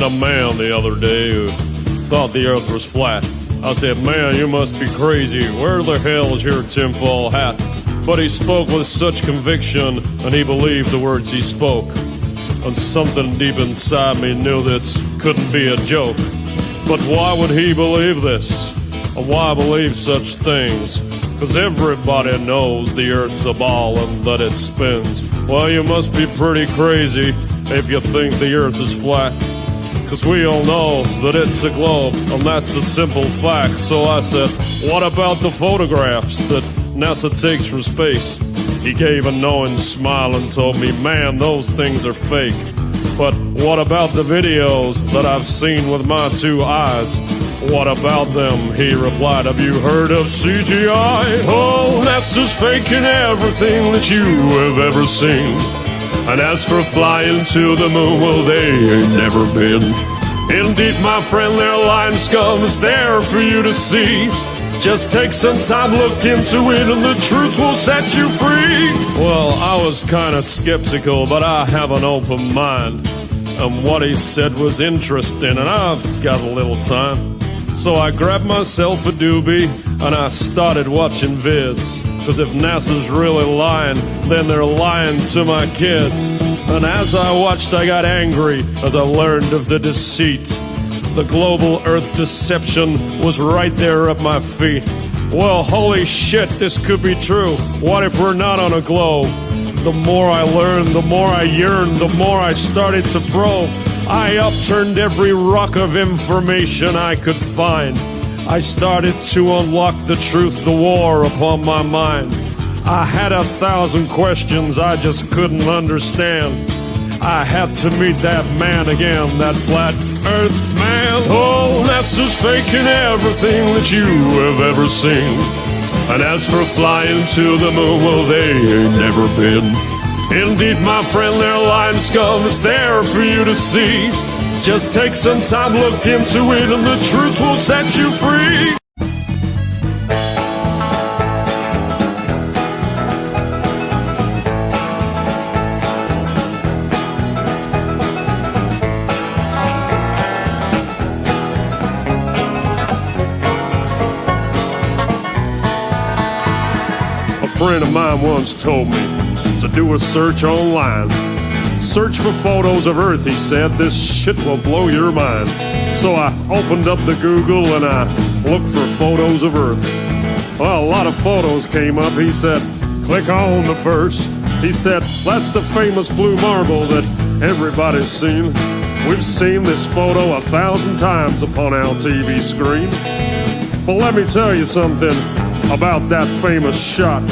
met a man the other day who thought the earth was flat. I said, man, you must be crazy. Where the hell is your tinfoil hat? But he spoke with such conviction, and he believed the words he spoke. And something deep inside me knew this couldn't be a joke. But why would he believe this? And why believe such things? 'Cause everybody knows the earth's a ball and that it spins. Well, you must be pretty crazy if you think the earth is flat. 'Cause we all know that it's a globe, and that's a simple fact. So I said, what about the photographs that NASA takes from space? He gave a knowing smile and told me, man, those things are fake. But what about the videos that I've seen with my two eyes? What about them? He replied, have you heard of CGI? Oh, NASA's faking everything that you have ever seen. And as for flying to the moon, well, they ain't never been. Indeed, my friend, their lying scum is there for you to see. Just take some time, look into it, and the truth will set you free. Well, I was kind of skeptical, but I have an open mind. And what he said was interesting, and I've got a little time. So I grabbed myself a doobie, and I started watching vids. 'Cause if NASA's really lying, then they're lying to my kids. And as I watched, I got angry as I learned of the deceit. The global earth deception was right there at my feet. Well, holy shit, this could be true. What if we're not on a globe? The more I learned, the more I yearned, the more I started to probe. I upturned every rock of information I could find. I started to unlock the truth, the war upon my mind. I had 1,000 questions I just couldn't understand. I had to meet that man again, that flat earth man. Oh, NASA's faking everything that you have ever seen. And as for flying to the moon, well, they ain't never been. Indeed, my friend, their lying scum is there for you to see. Just take some time, look into it, and the truth will set you free. A friend of mine once told me to do a search online. Search for photos of Earth, he said. This shit will blow your mind. So I opened up the Google and I looked for photos of Earth. Well, a lot of photos came up. He said, click on the first. He said, that's the famous blue marble that everybody's seen. We've seen this photo 1,000 times upon our TV screen. But let me tell you something about that famous shot.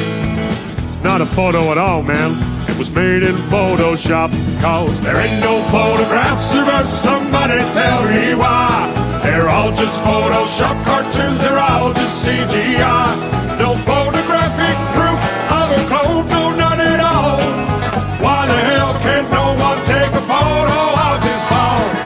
It's not a photo at all, man. It was made in Photoshop. 'Cause there ain't no photographs of Earth. Somebody tell me why. They're all just Photoshop cartoons. They're all just CGI. No photographic proof of a globe. No, none at all. Why the hell can't no one take a photo of this ball?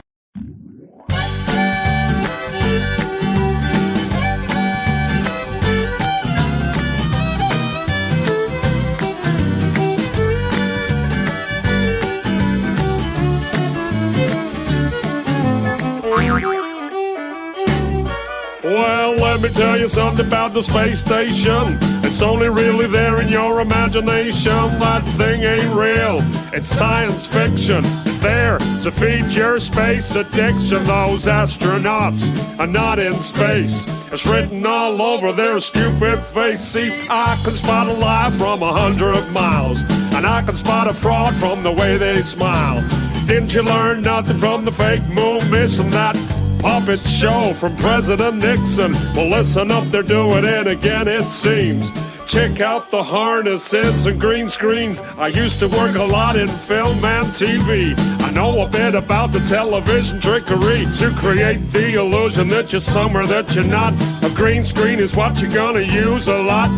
Well, let me tell you something about the space station. It's only really there in your imagination. That thing ain't real. It's science fiction. It's there to feed your space addiction. Those astronauts are not in space. It's written all over their stupid face. See, I can spot a lie from 100 miles. And I can spot a fraud from the way they smile. Didn't you learn nothing from the fake moon mission? That puppet show from President Nixon. Well, listen up, they're doing it again, it seems. Check out the harnesses and green screens. I used to work a lot in film and TV. I know a bit about the television trickery to create the illusion that you're somewhere that you're not. A green screen is what you're gonna use a lot.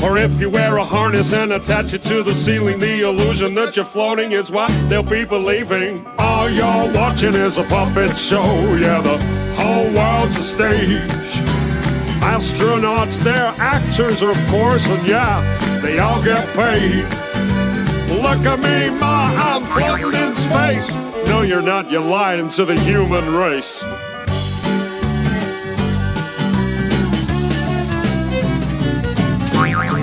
Or if you wear a harness and attach it to the ceiling, the illusion that you're floating is what they'll be believing. All you're watching is a puppet show. Yeah, the whole world's a stage. Astronauts, they're actors, of course, and yeah, they all get paid. Look at me, ma, I'm floating in space. No, you're not. You're lying to the human race.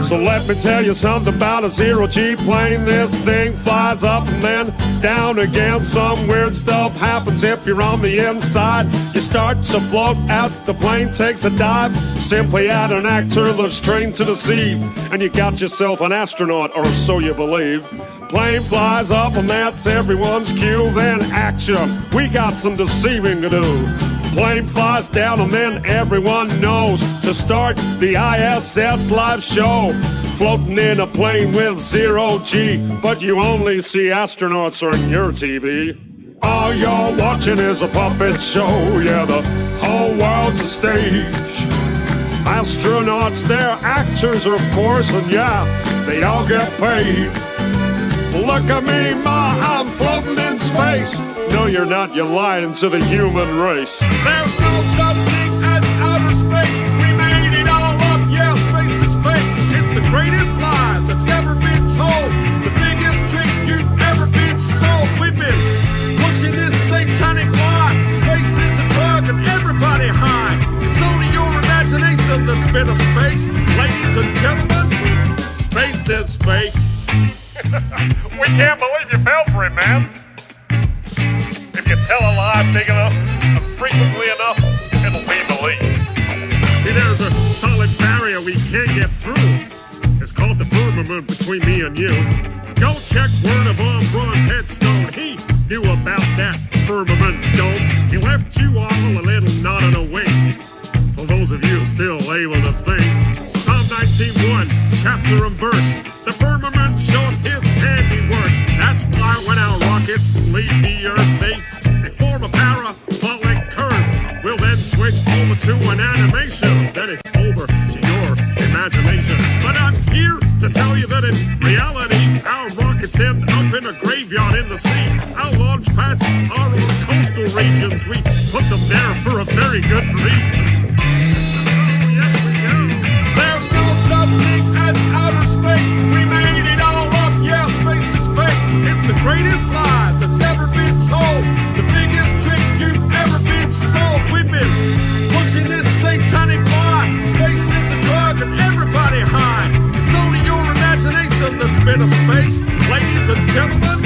So let me tell you something about a zero-G plane. This thing flies up and then down again. Some weird stuff happens if you're on the inside. You start to float as the plane takes a dive. Simply add an actor that's trained to deceive, and you got yourself an astronaut, or so you believe. Plane flies up and that's everyone's cue. Then action, we got some deceiving to do. Plane flies down and then everyone knows to start the ISS live show. Floating in a plane with zero-G, but you only see astronauts on your TV. All you're watching is a puppet show. Yeah, the whole world's a stage. Astronauts, they're actors, of course, and yeah, they all get paid. Look at me, ma, I'm floating in space. No, you're not. You're lying to the human race. There's no such thing as outer space. We made it all up. Yeah, space is fake. It's the greatest lie that's ever been told. The biggest trick you've ever been sold. We've been pushing this satanic lie. Space is a drug and everybody high. It's only your imagination that's been a space. Ladies and gentlemen, space is fake. We can't believe you fell for it, man. If you tell a lie big enough and frequently enough, it'll be believed. See, there's a solid barrier we can't get through. It's called the firmament between me and you. Go check Word of Bronze headstone. He knew about that firmament dome. He left you all a little nodding awake. For those of you still able to think, Psalm 19:1, chapter and verse. The firmament showeth his handiwork. That's why when our rockets leave the earth, they form a parabolic curve. We'll then switch over to an animation. Then it's over to your imagination. But I'm here to tell you that in reality, our rockets end up in a graveyard in the sea. Our launch pads are on coastal regions. We put them there for a very good reason. Yes, we do. There's no such thing as outer space. We made it all up. Yeah, space is fake. It's the greatest lie that's ever been told. The biggest trick you've ever been sold. We've been pushing this satanic lie. Space is a drug and everybody high. It's only your imagination that's been a space. Ladies and gentlemen,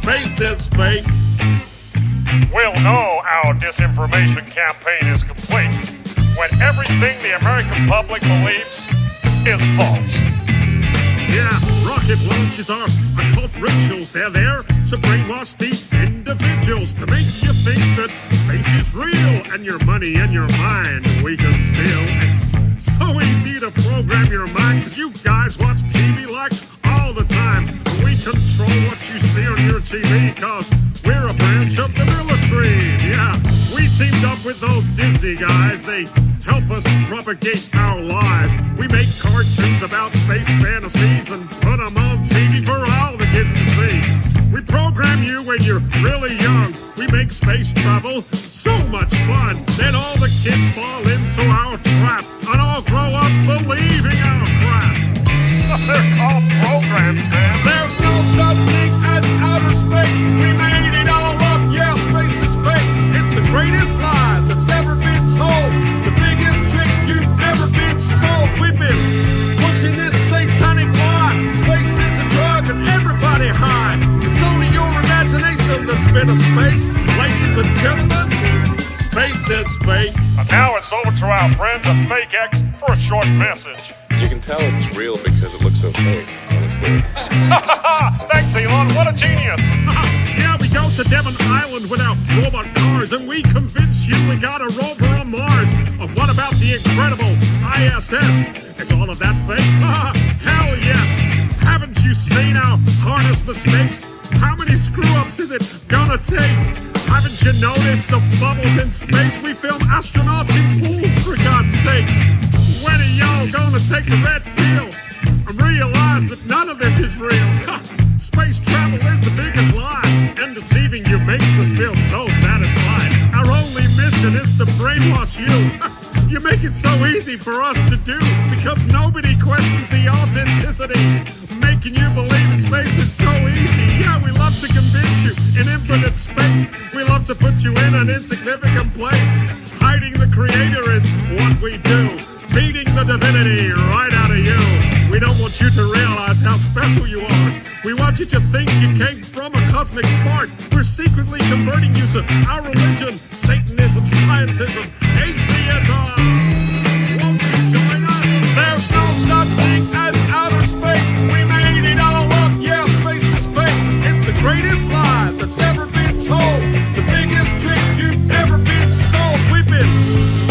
space is fake. We'll know our disinformation campaign is complete when everything the American public believes is false. Yeah, rocket launches are occult rituals. They're there to brainwash these individuals, to make you think that space is real and your money and your mind we can steal. It's so easy to program your mind because you guys watch TV like all the time. We control what you see on your TV because we're a branch of the military. Yeah, we teamed up with those Disney guys. They help us propagate our lies. We make cartoons about space fantasies and put them on TV for all the kids to see. We program you when you're really young. We make space travel so much fun. Then all the kids fall into our trap and all grow up believing our crap. They're called programs, man. There's no such thing as outer space. We made it all up. Yeah, space is fake. It's the greatest lie that's ever been told. The biggest trick you've ever been sold. We've been pushing this satanic lie. Space is a drug and everybody high. It's only your imagination that's been a space. Ladies and gentlemen, space is fake. And now it's over to our friends at Fake X for a short message. You can tell it's real because it looks so fake, honestly. Thanks, Elon. What a genius. Yeah, we go to Devon Island with our robot cars and we convince you we got a rover on Mars. What about the incredible ISS? Is all of that fake? Hell yes. Haven't you seen our harness mistakes? How many screw-ups is it gonna take? Haven't you noticed the bubbles in space? We film astronauts in pools, for God's sake. When are y'all gonna take the red pill and realize that none of this is real? Space travel is the biggest lie, and deceiving you makes us feel so satisfied. Our only mission is to brainwash you. You make it so easy for us to do because nobody questions the authenticity. Making you believe in space is so easy. Yeah, we love to to convince you in infinite space. We love to put you in an insignificant place. Hiding the creator is what we do. Beating the divinity right out of you. We don't want you to realize how special you are. We want you to think you came from a cosmic spark. We're secretly converting you to our religion, Satanism, scientism, atheism. Won't you join us? There's no such thing as outer space. We made it all up, yeah, space is fake. It's the greatest lie that's ever been told. The biggest trick you've ever been sold. We've been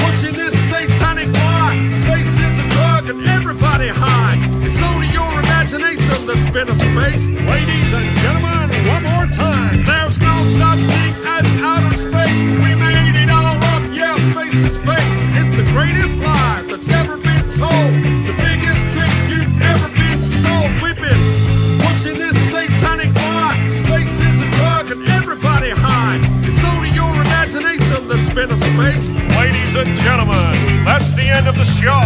pushing this satanic lie. Space is a drug and everybody high. It's only your imagination that's been a space. Ladies and gentlemen, one more time. There's no such thing as outer space. We made it all up, yeah, space is fake. It's the greatest lie that's ever been told. The biggest trick you've ever been sold. We've been pushing this satanic lie. Space is a drug and everybody high. It's only your imagination that's been a space. Ladies and gentlemen, that's the end of the show.